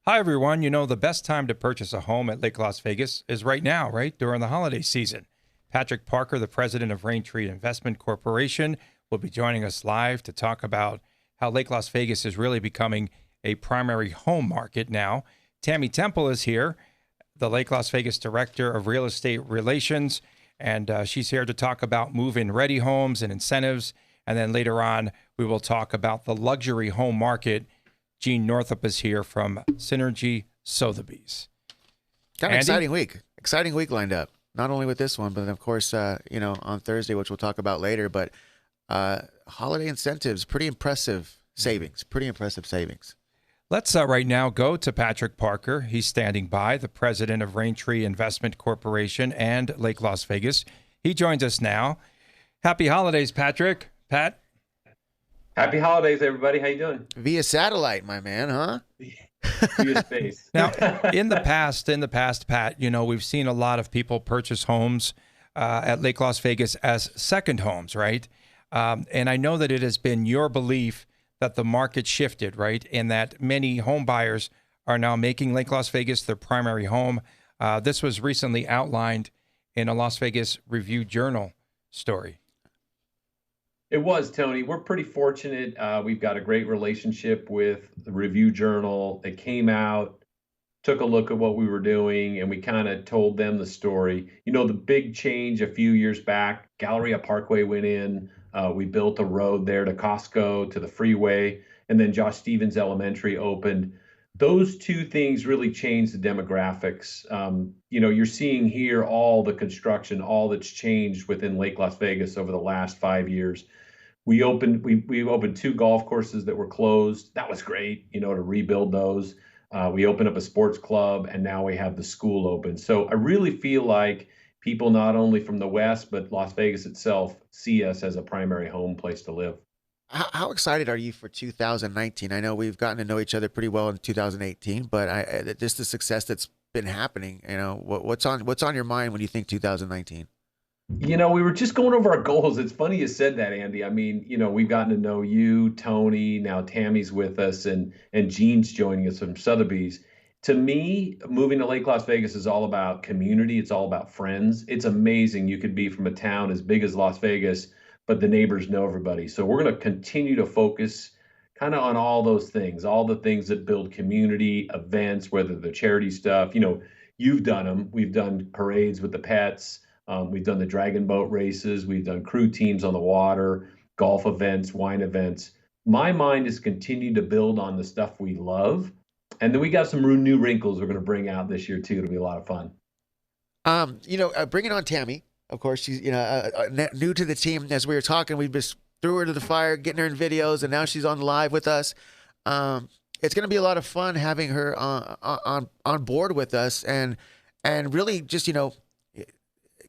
Hi, everyone. You know, the best time to purchase a home at Lake Las Vegas is right now, right? During the holiday season. Patrick Parker, the president of Raintree Investment Corporation, will be joining us live to talk about how Lake Las Vegas is really becoming a primary home market now. Tammy Temple is here, the Lake Las Vegas Director of Real Estate Relations, and she's here to talk about move-in ready homes and incentives. And then later on, we will talk about the luxury home market. Gene Northup is here from Synergy Sotheby's. Kind of exciting week. Exciting week lined up. Not only with this one, but of course, on Thursday, which we'll talk about later. But holiday incentives, pretty impressive savings. Let's right now go to Patrick Parker. He's standing by, the president of Raintree Investment Corporation and Lake Las Vegas. He joins us now. Happy holidays, Patrick. Pat? Happy holidays, everybody. How you doing? Via satellite, my man, huh? Via space. Now, in the past, Pat, you know, we've seen a lot of people purchase homes at Lake Las Vegas as second homes, right? And I know that it has been your belief that the market shifted, right? And that many home buyers are now making Lake Las Vegas their primary home. This was recently outlined in a Las Vegas Review-Journal story. It was, Tony. We're pretty fortunate. We've got a great relationship with the Review-Journal. They came out, took a look at what we were doing, and we kind of told them the story. You know, the big change a few years back, Galleria Parkway went in. We built a road there to Costco, to the freeway, and then Josh Stevens Elementary opened. Those two things really changed the demographics. You're seeing here all the construction, all that's changed within Lake Las Vegas over the last 5 years. We opened two golf courses that were closed. That was great, to rebuild those. We opened up a sports club, and now we have the school open. So I really feel like people not only from the West, but Las Vegas itself see us as a primary home place to live. How excited are you for 2019? I know we've gotten to know each other pretty well in 2018, but just the success that's been happening, what's on your mind when you think 2019? We were just going over our goals. It's funny you said that, Andy. I mean, we've gotten to know you, Tony, now Tammy's with us, and Gene's joining us from Sotheby's. To me, moving to Lake Las Vegas is all about community. It's all about friends. It's amazing. You could be from a town as big as Las Vegas, but the neighbors know everybody. So we're going to continue to focus kind of on all those things, all the things that build community, events, whether the charity stuff. You've done them. We've done parades with the pets. We've done the dragon boat races. We've done crew teams on the water, golf events, wine events. My mind is continue to build on the stuff we love. And then we got some new wrinkles we're going to bring out this year, too. It'll be a lot of fun. Bringing on Tammy. Of course, she's new to the team. As we were talking, we just threw her to the fire, getting her in videos, and now she's on live with us. It's going to be a lot of fun having her on board with us, and really just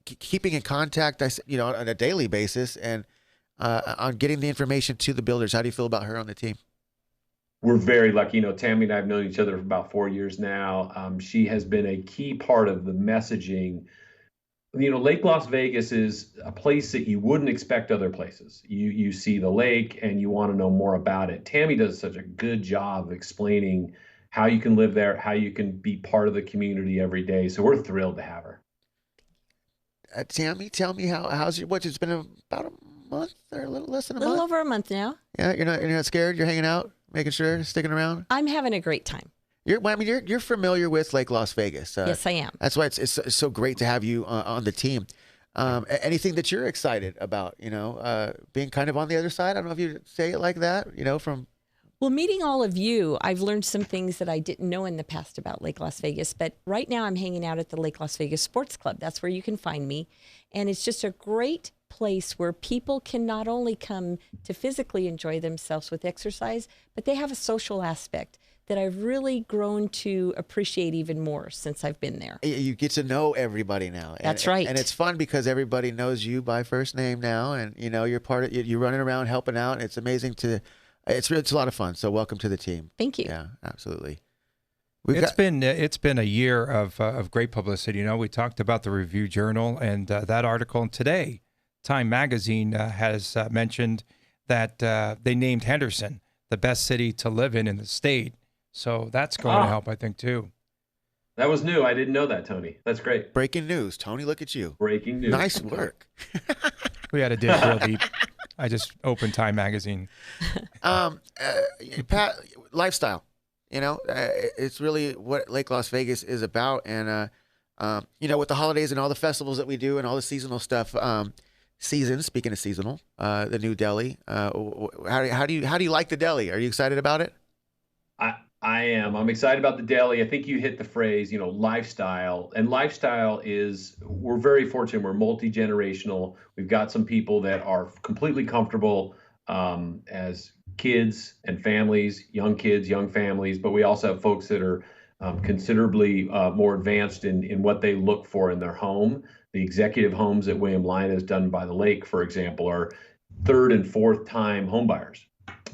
keeping in contact, on a daily basis, and on getting the information to the builders. How do you feel about her on the team? We're very lucky. Tammy and I have known each other for about 4 years now. She has been a key part of the messaging. Lake Las Vegas is a place that you wouldn't expect other places. You see the lake and you want to know more about it. Tammy does such a good job of explaining how you can live there, how you can be part of the community every day. So we're thrilled to have her. Tammy, tell me it's been about a month or a little less than a month? A little over a month now. Yeah, you're not scared. You're hanging out, making sure, sticking around. I'm having a great time. You're familiar with Lake Las Vegas. Yes, I am. That's why it's so great to have you on the team. Anything that you're excited about, being kind of on the other side? I don't know if you say it like that, from. Well, meeting all of you, I've learned some things that I didn't know in the past about Lake Las Vegas. But right now I'm hanging out at the Lake Las Vegas Sports Club. That's where you can find me. And it's just a great place where people can not only come to physically enjoy themselves with exercise, but they have a social aspect that I've really grown to appreciate even more since I've been there. You get to know everybody now. That's right. And it's fun because everybody knows you by first name now, and you're part of. You're running around helping out. It's amazing to. It's a lot of fun. So welcome to the team. Thank you. Yeah, absolutely. It's been a year of great publicity. We talked about the Review-Journal and that article, and today Time Magazine has mentioned that they named Henderson the best city to live in the state So that's going to help, I think, too. That was new. I didn't know that, Tony. That's great. Breaking news, Tony. Look at you. Breaking news. Nice work. We had to dig real deep. I just opened Time Magazine. Pat, lifestyle. It's really what Lake Las Vegas is about, and with the holidays and all the festivals that we do and all the seasonal stuff. Speaking of seasonal, the new deli. How do you like the deli? Are you excited about it? I am. I'm excited about the deli. I think you hit the phrase, lifestyle. And lifestyle we're very fortunate. We're multi-generational. We've got some people that are completely comfortable as kids and families, young kids, young families. But we also have folks that are considerably more advanced in what they look for in their home. The executive homes that William Lyon has done by the lake, for example, are third and fourth time home buyers.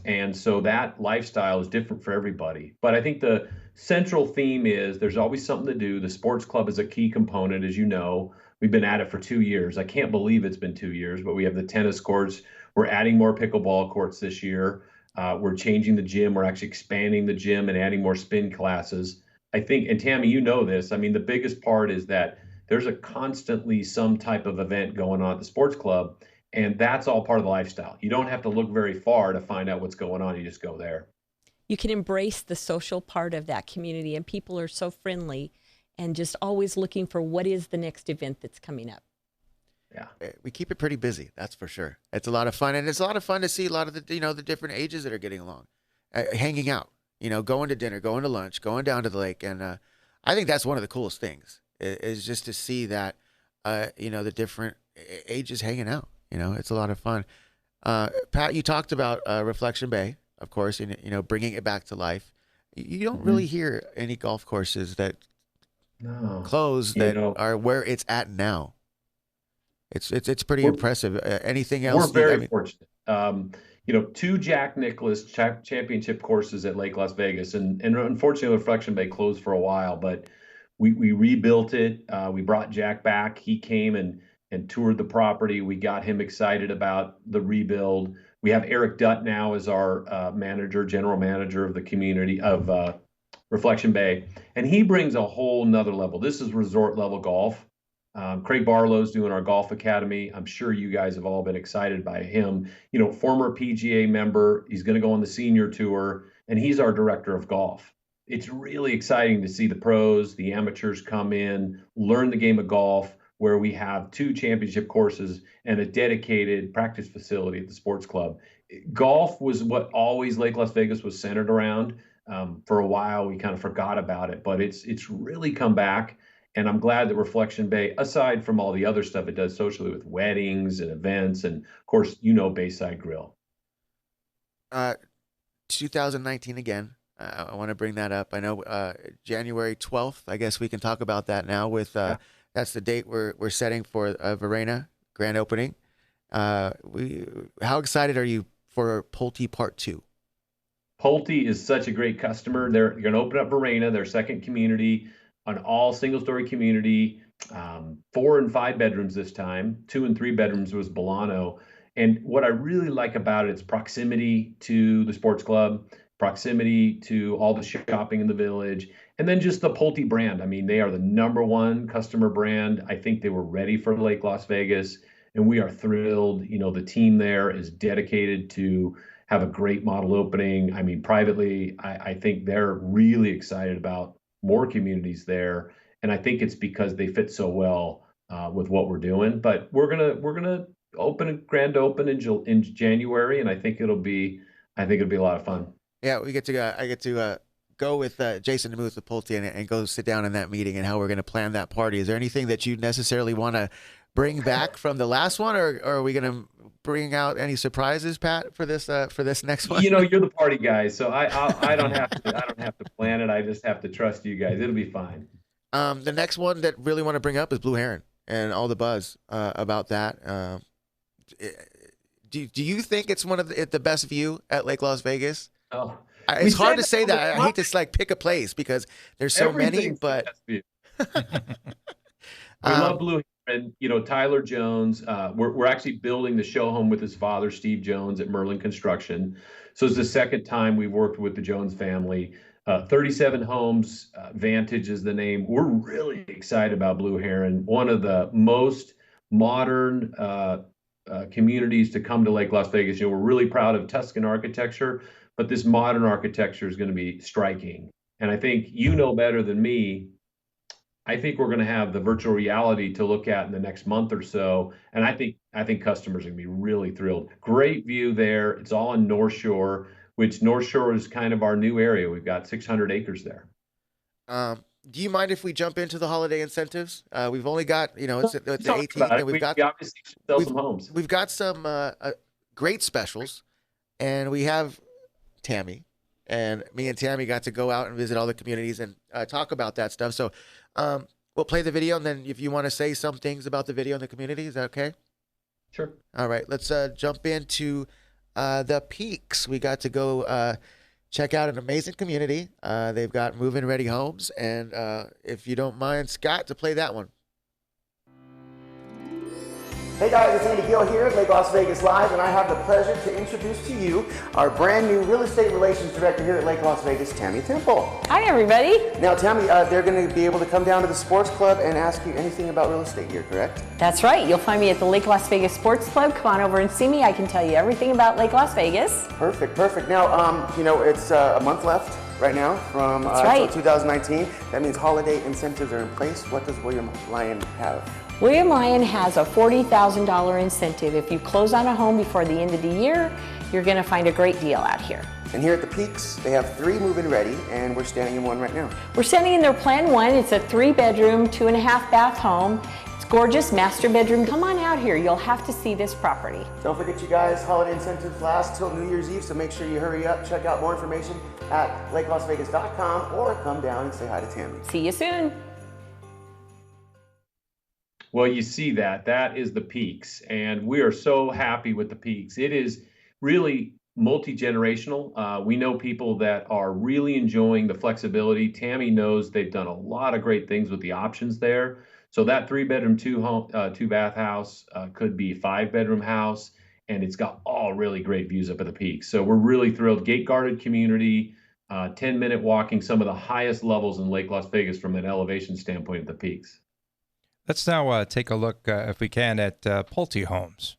And so that lifestyle is different for everybody. But I think the central theme is there's always something to do. The sports club is a key component, as you know. We've been at it for 2 years. I can't believe it's been 2 years, but we have the tennis courts. We're adding more pickleball courts this year. We're changing the gym. We're actually expanding the gym and adding more spin classes. I think, and Tammy, you know this, I mean, the biggest part is that there's a constantly some type of event going on at the sports club. And that's all part of the lifestyle. You don't have to look very far to find out what's going on. You just go there. You can embrace the social part of that community, and people are so friendly and just always looking for what is the next event that's coming up. Yeah, we keep it pretty busy. That's for sure. It's a lot of fun, and it's a lot of fun to see a lot of the the different ages that are getting along, hanging out. Going to dinner, going to lunch, going down to the lake, and I think that's one of the coolest things is just to see that the different ages hanging out. It's a lot of fun. Pat, you talked about Reflection Bay, of course, and bringing it back to life. You don't really hear any golf courses that close that are where it's at now. It's pretty impressive. Anything else? We're very fortunate. 2 Jack Nicklaus championship courses at Lake Las Vegas, and unfortunately, Reflection Bay closed for a while, but we rebuilt it. We brought Jack back. He came and toured the property. We got him excited about the rebuild. We have Eric Dutt now as our general manager of the community of Reflection Bay. And he brings a whole nother level. This is resort level golf. Craig Barlow's doing our golf academy. I'm sure you guys have all been excited by him. Former PGA member. He's going to go on the senior tour, and he's our director of golf. It's really exciting to see the pros, the amateurs come in, learn the game of golf, where we have 2 championship courses and a dedicated practice facility at the sports club. Golf was what always Lake Las Vegas was centered around. For a while, we kind of forgot about it, but it's really come back. And I'm glad that Reflection Bay, aside from all the other stuff it does socially with weddings and events, and of course, Bayside Grill. 2019 again. I want to bring that up. I know January 12th. I guess we can talk about that now with. That's the date we're setting for Verena grand opening. How excited are you for Pointe Part 2? Pointe is such a great customer. They're going to open up Verena, their second community, an all single-story community, 4 and 5 bedrooms this time. 2 and 3 bedrooms was Bolano. And what I really like about it, it's proximity to the sports club, proximity to all the shopping in the village, and then just the Pointe brand. I mean, they are the #1 customer brand. I think they were ready for Lake Las Vegas, and we are thrilled. The team there is dedicated to have a great model opening. I mean, privately, I think they're really excited about more communities there, and I think it's because they fit so well with what we're doing. But we're gonna open a grand open in January, and I think it'll be a lot of fun. Yeah, I get to go with Jason DeMuth with Pointe and go sit down in that meeting and how we're going to plan that party. Is there anything that you necessarily want to bring back from the last one, or are we going to bring out any surprises, Pat, for this next one? You're the party guy, so I don't have to plan it. I just have to trust you guys. It'll be fine. The next one that really want to bring up is Blue Heron and all the buzz about that. Do you think it's one of the best view at Lake Las Vegas? Oh, it's hard to say that. I hate to pick a place because there's so many, but we love Blue Heron. Tyler Jones. We're actually building the show home with his father, Steve Jones, at Merlin Construction. So it's the second time we've worked with the Jones family. 37 Homes, Vantage is the name. We're really excited about Blue Heron, one of the most modern communities to come to Lake Las Vegas. We're really proud of Tuscan architecture, but this modern architecture is going to be striking. And I think you know better than me. I think we're going to have the virtual reality to look at in the next month or so, and I think customers are going to be really thrilled. Great view there. It's all on North Shore, which North Shore is kind of our new area. We've got 600 acres there. Do you mind if we jump into the holiday incentives? We've only got, it's the 18th, and we obviously should sell some homes. We've got some great specials, and we have Tammy, and me and Tammy got to go out and visit all the communities and talk about that stuff. So we'll play the video, and then if you want to say some things about the video in the community, is that okay? Sure. All right, let's jump into the Peaks. We got to go check out an amazing community. They've got move-in ready homes, and if you don't mind, Scott, to play that one. Hey guys, it's Andy Gill here at Lake Las Vegas Live, and I have the pleasure to introduce to you our brand new Real Estate Relations Director here at Lake Las Vegas, Tammy Temple. Hi everybody. Now Tammy, they're going to be able to come down to the sports club and ask you anything about real estate here, correct? That's right. You'll find me at the Lake Las Vegas Sports Club. Come on over and see me. I can tell you everything about Lake Las Vegas. Perfect, perfect. Now, it's a month left right now from right. 2019. That means holiday incentives are in place. What does William Lyon have? William Lyon has a $40,000 incentive. If you close on a home before the end of the year, you're going to find a great deal out here. And here at the Peaks, they have 3 move-in ready, and we're standing in one right now. We're standing in their Plan 1. It's a 3-bedroom, 2.5-bath home. It's gorgeous, master bedroom. Come on out here. You'll have to see this property. Don't forget, you guys, holiday incentives last till New Year's Eve, so make sure you hurry up. Check out more information at lakelasvegas.com or come down and say hi to Tammy. See you soon. Well, you see that is the Peaks, and we are so happy with the Peaks. It is really multi-generational. We know people that are really enjoying the flexibility. Tammy knows they've done a lot of great things with the options there. So that 3-bedroom, 2-bath house could be a 5-bedroom house, and it's got all really great views up at the Peaks. So we're really thrilled. Gate-guarded community, 10-minute walking, some of the highest levels in Lake Las Vegas from an elevation standpoint at the Peaks. Let's now take a look, if we can, at Pointe Homes.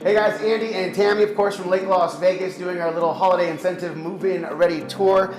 Hey guys, Andy and Tammy, of course, from Lake Las Vegas, doing our little holiday incentive move-in ready tour.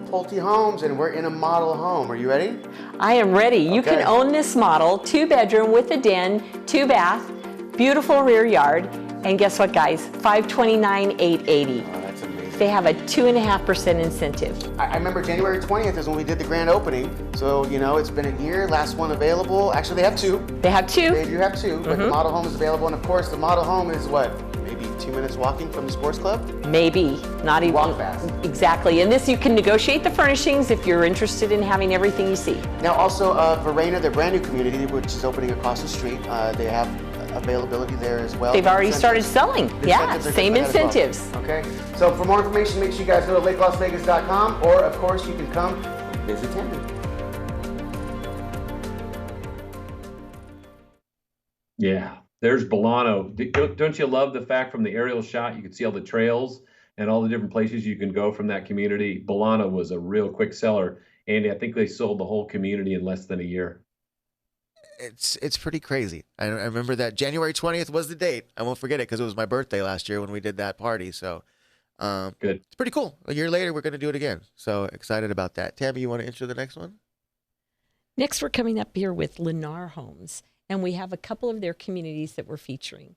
Pointe Homes, and we're in a model home. Are you ready? I am ready. You Okay. can own this model, 2-bedroom with a den, 2-bath, beautiful rear yard, and guess what, guys? $529,880. Oh, that's amazing. They have a 2.5% incentive. I remember January 20th is when we did the grand opening. So, it's been a year. Last one available. Actually, they have 2. They have 2. They do have 2, but the model home is available. And of course, the model home is what? Maybe 2 minutes walking from the sports club? Maybe, not even. Walk fast. Exactly, and this you can negotiate the furnishings if you're interested in having everything you see. Now also, Regatta, their brand new community, which is opening across the street, they have availability there as well. They've already started selling. The Yeah, incentives are same good for that as well. incentives. Okay, so for more information, make sure you guys go to lakelasvegas.com, or of course you can come visit Tammy. Yeah, there's Bolano. Don't you love the fact from the aerial shot you can see all the trails and all the different places you can go from that community? Bolano was a real quick seller. Andy, I think they sold the whole community in less than a year. It's pretty crazy. I remember that January 20th was the date. I won't forget it because it was my birthday last year when we did that party. So Good. it's pretty cool. A year later, we're going to do it again. So excited about that. Tammy, you want to intro the next one? Next, we're coming up here with Lennar Homes, and we have a couple of their communities that we're featuring.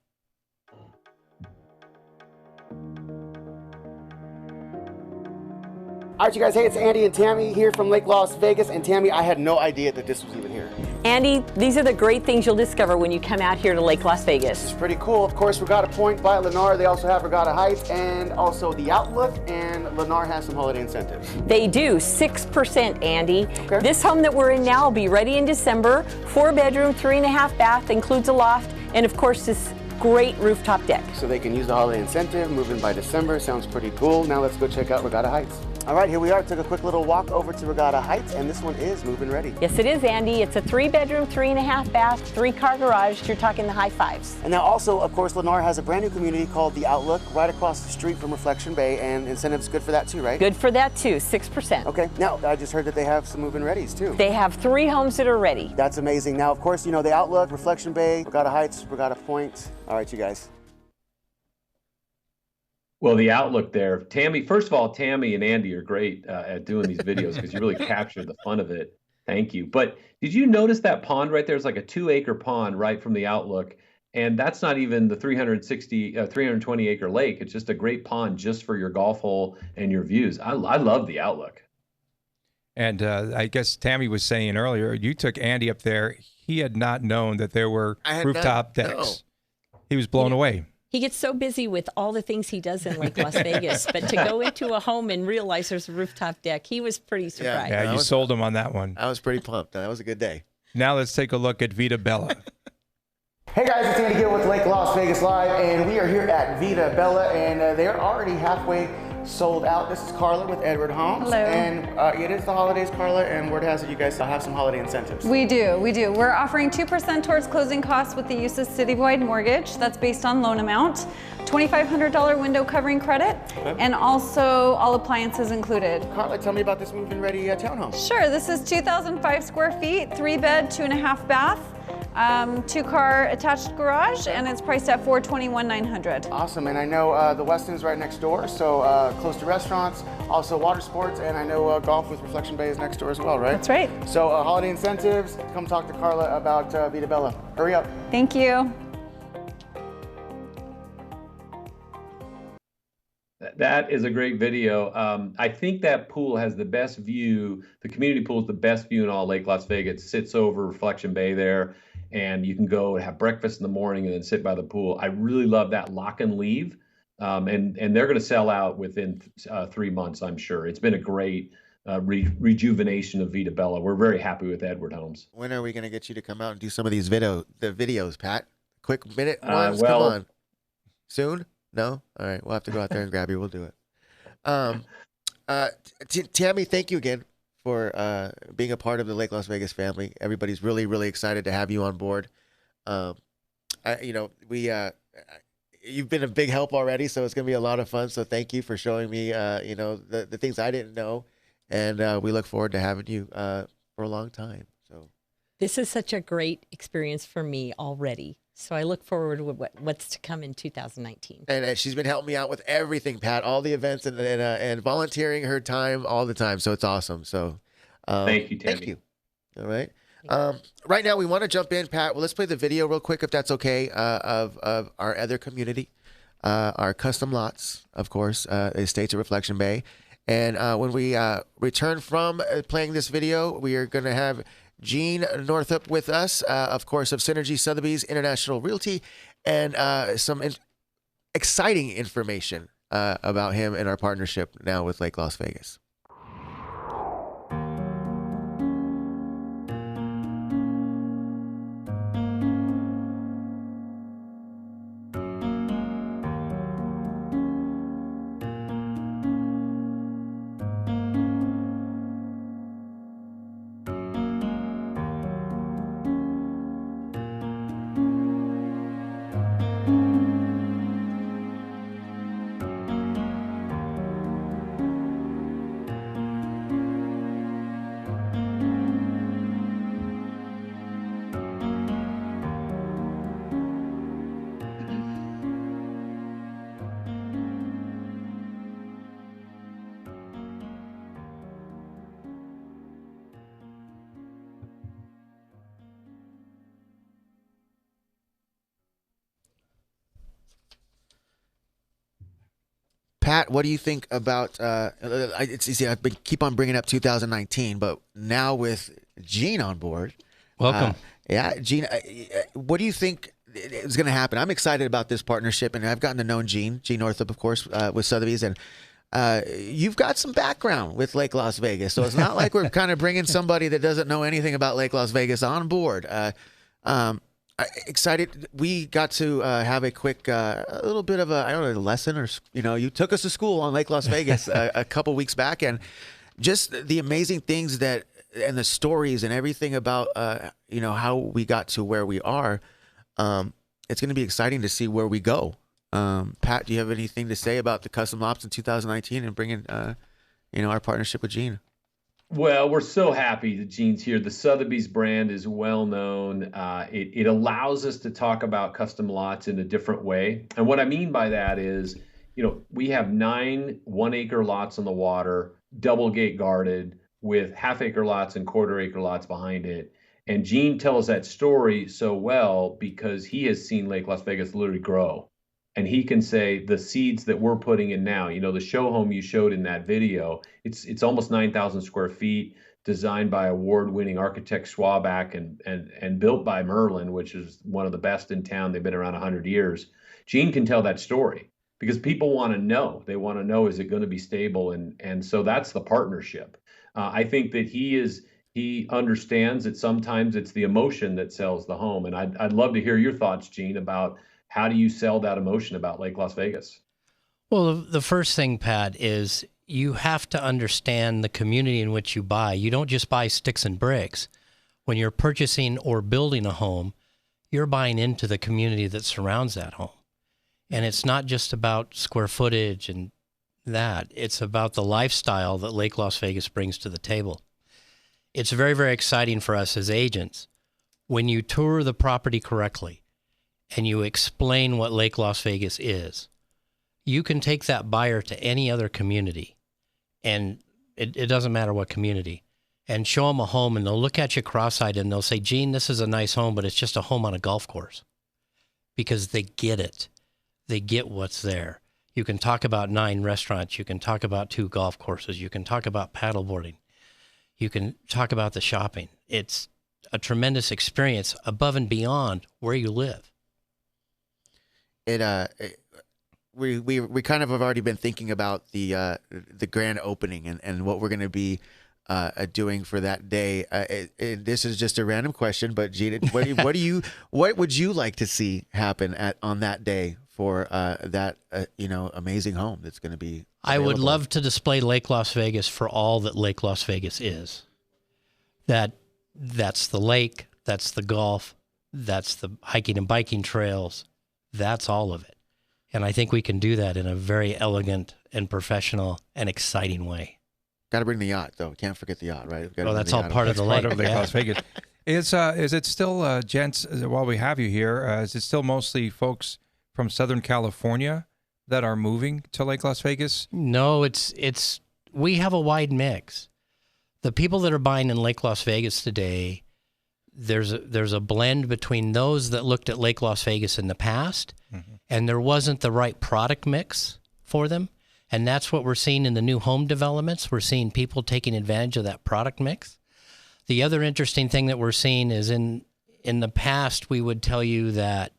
All right, you guys, hey, it's Andy and Tammy here from Lake Las Vegas. And Tammy, I had no idea that this was even here. Andy, these are the great things you'll discover when you come out here to Lake Las Vegas. It's pretty cool. Of course, Regatta Pointe by Lennar. They also have Regatta Heights and also the Outlook. And Lennar has some holiday incentives. They do, 6%, Andy. Okay. This home that we're in now will be ready in December. 4-bedroom, 3.5 bath, includes a loft, and of course this great rooftop deck. So they can use the holiday incentive, move in by December. Sounds pretty cool. Now let's go check out Regatta Heights. All right, here we are. Took a quick little walk over to Regatta Heights, and this one is move-in ready. Yes, it is, Andy. It's a 3-bedroom, 3.5 bath, 3-car garage. You're talking the high fives. And now also, of course, Lennar has a brand new community called The Outlook right across the street from Reflection Bay, and incentives good for that too, right? Good for that too, 6%. Okay, now I just heard that they have some move-in readies too. They have 3 homes that are ready. That's amazing. Now, of course, you know, The Outlook, Reflection Bay, Regatta Heights, Regatta Pointe. All right, you guys. Well, the outlook there, Tammy, first of all, Tammy and Andy are great at doing these videos because you really capture the fun of it. Thank you. But did you notice that pond right there? It's like a 2-acre pond right from the outlook. And that's not even the 320 acre lake. It's just a great pond just for your golf hole and your views. I love the outlook. And I guess Tammy was saying earlier, you took Andy up there. He had not known that there were rooftop decks. No. He was blown away. He gets so busy with all the things he does in Lake Las Vegas, but to go into a home and realize there's a rooftop deck, he was pretty surprised. Yeah, you sold him on that one. I was pretty pumped. That was a good day. Now let's take a look at Vita Bella. Hey guys, it's Andy Gill with Lake Las Vegas Live, and we are here at Vita Bella, and they're already halfway sold out. This is Carla with Edward Homes. Hello. And it is the holidays, Carla, and word has it you guys have some holiday incentives. We do. We're offering 2% towards closing costs with the use of citywide mortgage. That's based on loan amount. $2,500 window covering credit, and also all appliances included. Carla, tell me about this move-in ready townhome. Sure, this is 2,005 square feet, 3-bed, 2.5 bath. 2-car attached garage, and it's priced at $421,900. Awesome, and I know the Westin's right next door, so close to restaurants, also water sports, and I know golf with Reflection Bay is next door as well, right? That's right. So holiday incentives, come talk to Carla about Vita Bella. Hurry up. Thank you. That is a great video. I think that pool has the best view. The community pool is the best view in all Lake Las Vegas. It sits over Reflection Bay there, and you can go and have breakfast in the morning and then sit by the pool. I really love that lock and leave, and they're going to sell out within 3 months, I'm sure. It's been a great rejuvenation of Vita Bella. We're very happy with Edward Homes. When are we going to get you to come out and do some of these videos, Pat? Quick minute ones, well, come on. Soon? No? All right, we'll have to go out there and grab you. We'll do it. Tammy, thank you again for being a part of the Lake Las Vegas family. Everybody's really, really excited to have you on board. You've been a big help already, so it's going to be a lot of fun. So thank you for showing me, the things I didn't know, and we look forward to having you for a long time. So this is such a great experience for me already. So I look forward to what's to come in 2019. And she's been helping me out with everything, Pat, all the events and volunteering her time all the time. So it's awesome. So thank you, Tammy. Thank you. All right. Right now we want to jump in, Pat. Well, let's play the video real quick, if that's okay, of our other community, our custom lots, of course, the Estates of Reflection Bay. And when we return from playing this video, we are going to have Gene Northup with us, of course, of Synergy Sotheby's International Realty, and some exciting information about him and our partnership now with Lake Las Vegas. Pat, what do you think about? It's easy. I keep on bringing up 2019, but now with Gene on board, welcome. Yeah, Gene, what do you think is going to happen? I'm excited about this partnership, and I've gotten to know Gene Northup, of course, with Sotheby's, and you've got some background with Lake Las Vegas, so it's not like we're kind of bringing somebody that doesn't know anything about Lake Las Vegas on board. Excited. We got to have a quick, a little bit of a, I don't know, lesson or, you took us to school on Lake Las Vegas a couple weeks back, and just the amazing things and the stories and everything about, how we got to where we are. It's going to be exciting to see where we go. Pat, do you have anything to say about the custom ops in 2019 and bringing, our partnership with Gene? Well, we're so happy that Gene's here. The Sotheby's brand is well known. It allows us to talk about custom lots in a different way. And what I mean by that is, we have 9 1-acre lots on the water, double gate guarded, with half-acre lots and quarter-acre lots behind it. And Gene tells that story so well because he has seen Lake Las Vegas literally grow. And he can say the seeds that we're putting in now, the show home you showed in that video, it's almost 9,000 square feet, designed by award-winning architect Schwabach and built by Merlin, which is one of the best in town. They've been around 100 years. Gene can tell that story because people want to know. They want to know, is it going to be stable? And so that's the partnership. I think that he understands that sometimes it's the emotion that sells the home. And I'd love to hear your thoughts, Gene, about how do you sell that emotion about Lake Las Vegas? Well, the first thing, Pat, is you have to understand the community in which you buy. You don't just buy sticks and bricks. When you're purchasing or building a home, you're buying into the community that surrounds that home. And it's not just about square footage and that. It's about the lifestyle that Lake Las Vegas brings to the table. It's very, very exciting for us as agents. When you tour the property correctly, and you explain what Lake Las Vegas is, you can take that buyer to any other community, and it doesn't matter what community, and show them a home, and they'll look at you cross-eyed, and they'll say, Gene, this is a nice home, but it's just a home on a golf course, because they get it. They get what's there. You can talk about 9 restaurants. You can talk about 2 golf courses. You can talk about paddleboarding. You can talk about the shopping. It's a tremendous experience above and beyond where you live. We kind of have already been thinking about the grand opening and what we're going to be doing for that day. This is just a random question, but Gene, what would you like to see happen on that day for that amazing home that's going to be available? I would love to display Lake Las Vegas for all that Lake Las Vegas is. That's the lake, that's the golf, that's the hiking and biking trails. That's all of it. And I think we can do that in a very elegant and professional and exciting way. Got to bring the yacht, though. Can't forget the yacht, right? Well, that's all part of the lake. Part of Lake Las Vegas. Is it still, gents, while we have you here, is it still mostly folks from Southern California that are moving to Lake Las Vegas? No, we have a wide mix. The people that are buying in Lake Las Vegas today, there's a blend between those that looked at Lake Las Vegas in the past, and there wasn't the right product mix for them. And that's what we're seeing in the new home developments. We're seeing people taking advantage of that product mix. The other interesting thing that we're seeing is in the past, we would tell you that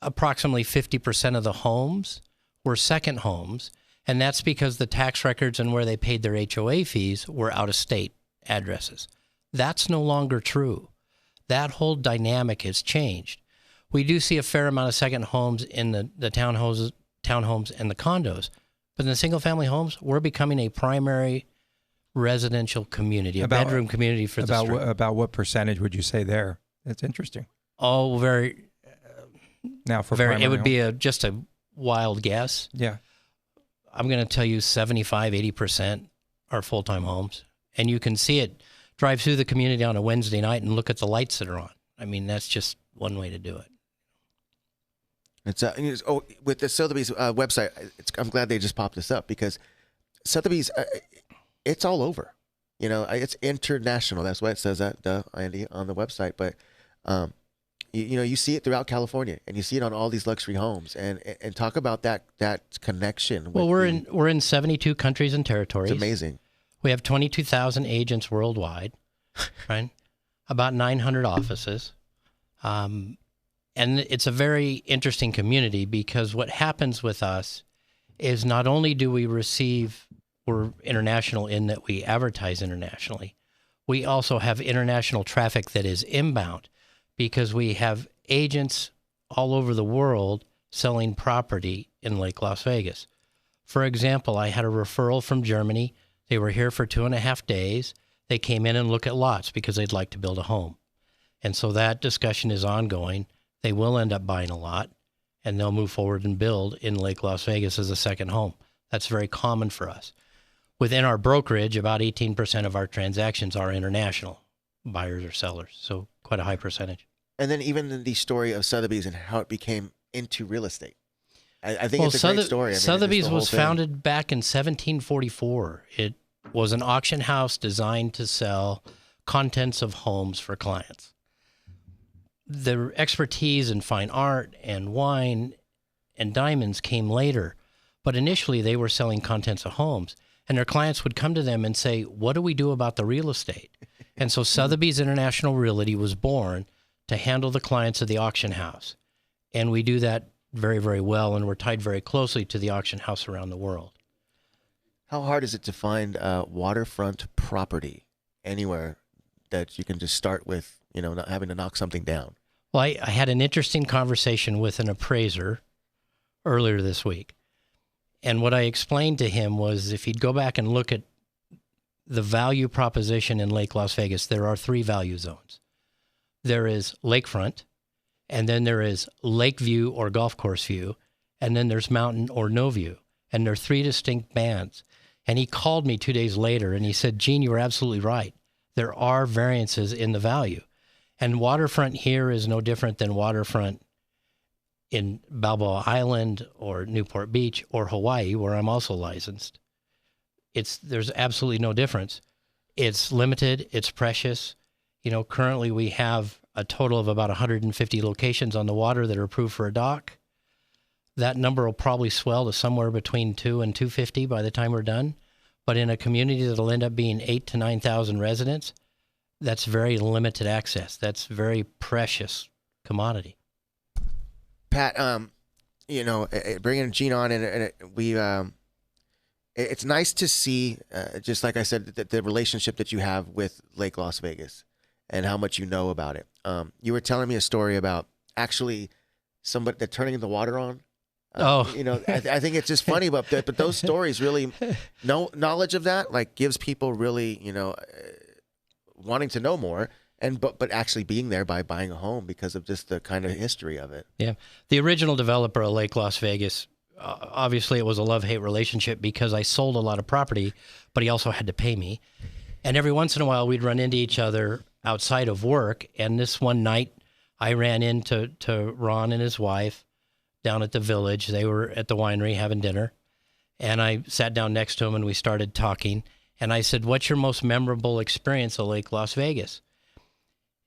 approximately 50% of the homes were second homes, and that's because the tax records and where they paid their HOA fees were out-of-state addresses. That's no longer true. That whole dynamic has changed. We do see a fair amount of second homes in the townhomes and the condos, but in the single-family homes, we're becoming a primary residential community, bedroom community for the street. About what percentage would you say there? That's interesting. Oh, very. Now for very, it would be just a wild guess. Yeah, I'm going to tell you 75, 80% are full-time homes, and you can see it. Drive through the community on a Wednesday night and look at the lights that are on. I mean, that's just one way to do it. It's with the Sotheby's website. I'm glad they just popped this up because Sotheby's, it's all over. It's international. That's why it says that, Andy, on the website. But you see it throughout California, and you see it on all these luxury homes. And talk about that connection. Well, we're in 72 countries and territories. It's amazing. We have 22,000 agents worldwide, right? About 900 offices. And it's a very interesting community because what happens with us is not only do we're international in that we advertise internationally, we also have international traffic that is inbound. because we have agents all over the world selling property in Lake Las Vegas. For example, I had a referral from Germany. They were here for 2.5 days. They came in and looked at lots because they'd like to build a home. And so that discussion is ongoing. They will end up buying a lot, and they'll move forward and build in Lake Las Vegas as a second home. That's very common for us. Within our brokerage, about 18% of our transactions are international buyers or sellers, so quite a high percentage. And then even the story of Sotheby's and how it became into real estate. I think it's a great story. I mean, Sotheby's was founded back in 1744. It was an auction house designed to sell contents of homes for clients. The expertise in fine art and wine and diamonds came later, but initially they were selling contents of homes, and their clients would come to them and say, what do we do about the real estate? And so Sotheby's International Realty was born to handle the clients of the auction house. And we do that very, very well, and we're tied very closely to the auction house around the world. How hard is it to find waterfront property anywhere that you can just start with, not having to knock something down? Well, I had an interesting conversation with an appraiser earlier this week. And what I explained to him was if he'd go back and look at the value proposition in Lake Las Vegas, there are 3 value zones. There is lakefront, and then there is lake view or golf course view, and then there's mountain or no view. And there are 3 distinct bands. And he called me 2 days later, and he said, Gene, you were absolutely right. There are variances in the value. And waterfront here is no different than waterfront in Balboa Island or Newport Beach or Hawaii, where I'm also licensed. There's absolutely no difference. It's limited. It's precious. Currently we have a total of about 150 locations on the water that are approved for a dock. That number will probably swell to somewhere between 2 and 250 by the time we're done. But in a community that'll end up being 8,000 to 9,000 residents, that's very limited access. That's very precious commodity. Pat, bringing Gene on, and it's nice to see, just like I said, the relationship that you have with Lake Las Vegas and how much you know about it. You were telling me a story about actually somebody turning the water on. I think it's just funny, but those stories really, knowledge of that gives people really, wanting to know more. But actually being there by buying a home because of just the kind of history of it. Yeah. The original developer of Lake Las Vegas, obviously it was a love-hate relationship because I sold a lot of property, but he also had to pay me. And every once in a while we'd run into each other outside of work. And this one night I ran into Ron and his wife down at the Village. They were at the winery having dinner. And I sat down next to him and we started talking. And I said, what's your most memorable experience of Lake Las Vegas?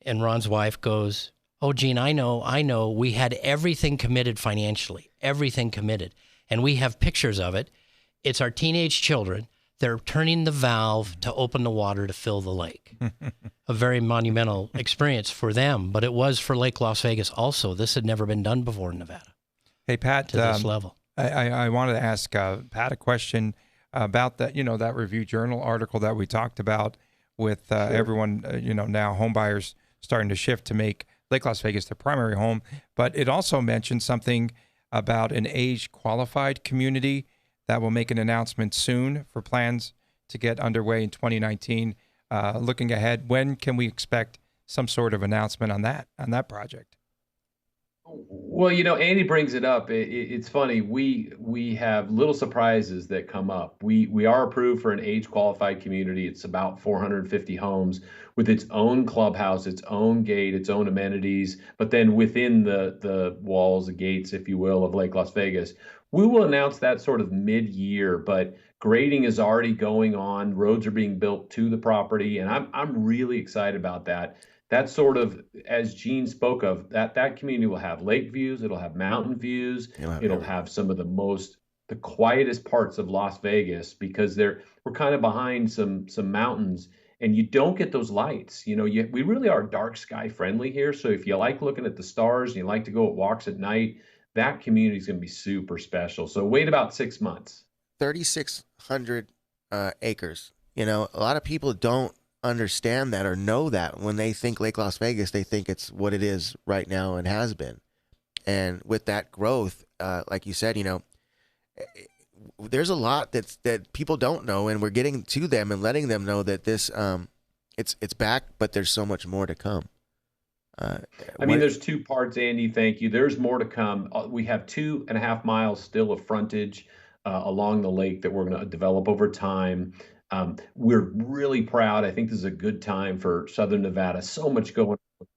And Ron's wife goes, oh, Gene, I know. We had everything committed financially, everything committed. And we have pictures of it. It's our teenage children. They're turning the valve to open the water to fill the lake. A very monumental experience for them, but it was for Lake Las Vegas also. This had never been done before in Nevada. Hey, Pat, to this level. I wanted to ask Pat a question about that, that Review Journal article that we talked about with Sure. everyone, now home buyers starting to shift to make Lake Las Vegas their primary home. But it also mentioned something about an age-qualified community that will make an announcement soon for plans to get underway in 2019. Looking ahead, when can we expect some sort of announcement on that project? Well, Andy brings it up. It's funny. We have little surprises that come up. We are approved for an age-qualified community. It's about 450 homes with its own clubhouse, its own gate, its own amenities. But then within the walls, the gates, if you will, of Lake Las Vegas, we will announce that sort of mid-year. But grading is already going on. Roads are being built to the property, and I'm really excited about that. That's sort of, as Gene spoke of, that community will have lake views, it'll have mountain views, it'll have some of the quietest parts of Las Vegas because we're kind of behind some mountains, and you don't get those lights. We really are dark sky friendly here. So if you like looking at the stars and you like to go at walks at night, that community is going to be super special. So wait about 6 months. 3,600 acres. A lot of people don't understand that or know that. When they think Lake Las Vegas, they think it's what it is right now and has been. And with that growth, like you said, there's a lot that people don't know, and we're getting to them and letting them know that this it's back, but there's so much more to come. There's two parts, Andy. Thank you. There's more to come. We have 2.5 miles still of frontage along the lake that we're going to develop over time. We're really proud. I think this is a good time for Southern Nevada. So much going on.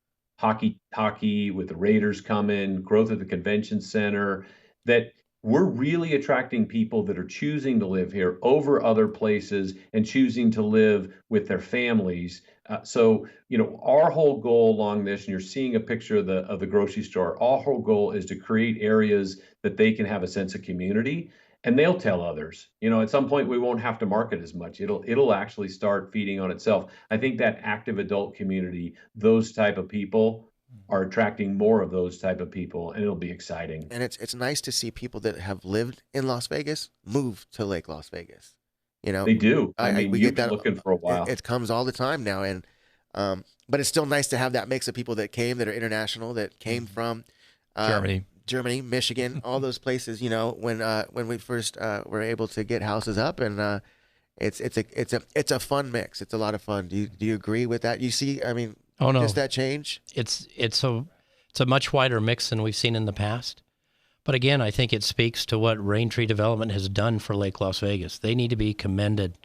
Hockey with the Raiders coming, growth at the convention center, that we're really attracting people that are choosing to live here over other places and choosing to live with their families. So our whole goal along this, and you're seeing a picture of the grocery store, our whole goal is to create areas that they can have a sense of community, and they'll tell others. At some point we won't have to market as much. It'll actually start feeding on itself. I think that active adult community, those type of people, are attracting more of those type of people, and it'll be exciting. And it's nice to see people that have lived in Las Vegas move to Lake Las Vegas. They do. We you've get that been looking for a while. It comes all the time now, and but it's still nice to have that mix of people that are international, that came from Germany, Michigan, all those places. When we first were able to get houses up, and it's a fun mix. It's a lot of fun. Do you agree with that? You see, Oh no, does that change? It's a much wider mix than we've seen in the past. But again, I think it speaks to what Raintree Development has done for Lake Las Vegas. They need to be commended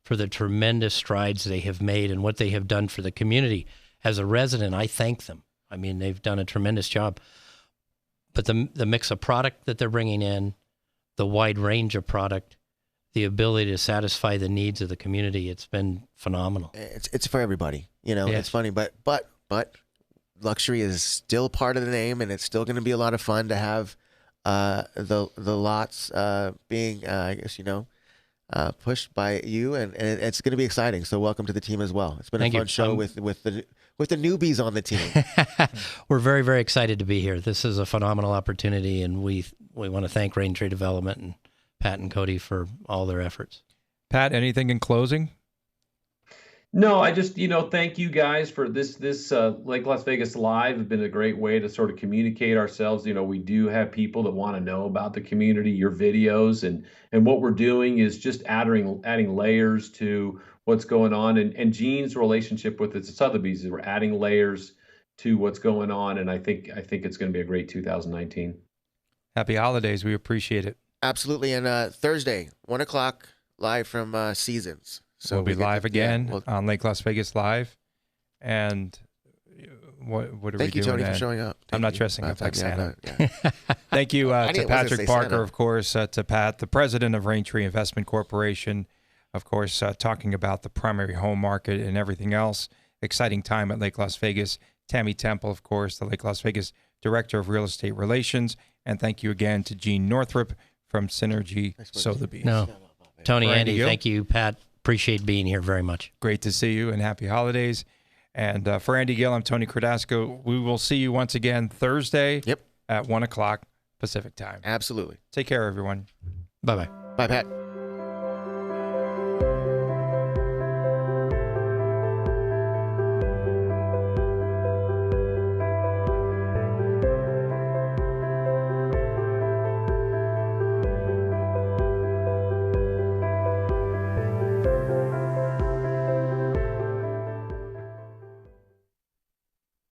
for the tremendous strides they have made and what they have done for the community. As a resident, I thank them. They've done a tremendous job. But the mix of product that they're bringing in, the wide range of product, the ability to satisfy the needs of the community, it's been phenomenal. It's for everybody. Yes. It's funny, but luxury is still part of the name, and it's still going to be a lot of fun to have the lots being pushed by you, and it's going to be exciting. So welcome to the team as well. It's been a fun show with the newbies on the team. We're very, very excited to be here. This is a phenomenal opportunity, and we want to thank Raintree Development and Pat and Cody for all their efforts. Pat, anything in closing? No, I just, thank you guys for this Lake Las Vegas Live. Has been a great way to sort of communicate ourselves. We do have people that want to know about the community, your videos, and what we're doing is just adding layers to what's going on. And Gene's relationship with the Sotheby's is we're adding layers to what's going on, and I think it's going to be a great 2019. Happy holidays. We appreciate it. Absolutely. And Thursday, 1:00, live from Seasons. So we'll be live again on Lake Las Vegas Live. And what are we doing? Thank you, Tony, for showing up. I'm not dressing up like Santa. Thank you to Patrick Parker, Santa. of course, to Pat, the president of Raintree Investment Corporation, of course, talking about the primary home market and everything else. Exciting time at Lake Las Vegas. Tammy Temple, of course, the Lake Las Vegas Director of Real Estate Relations. And thank you again to Gene Northrup from Synergy Sotheby's. No, Tony, Andy, Gill. thank you, Pat. Appreciate being here very much. Great to see you, and happy holidays. And for Andy Gill, I'm Tony Cardasco. We will see you once again Thursday at 1:00 Pacific time. Absolutely. Take care, everyone. Bye-bye. Bye, Pat.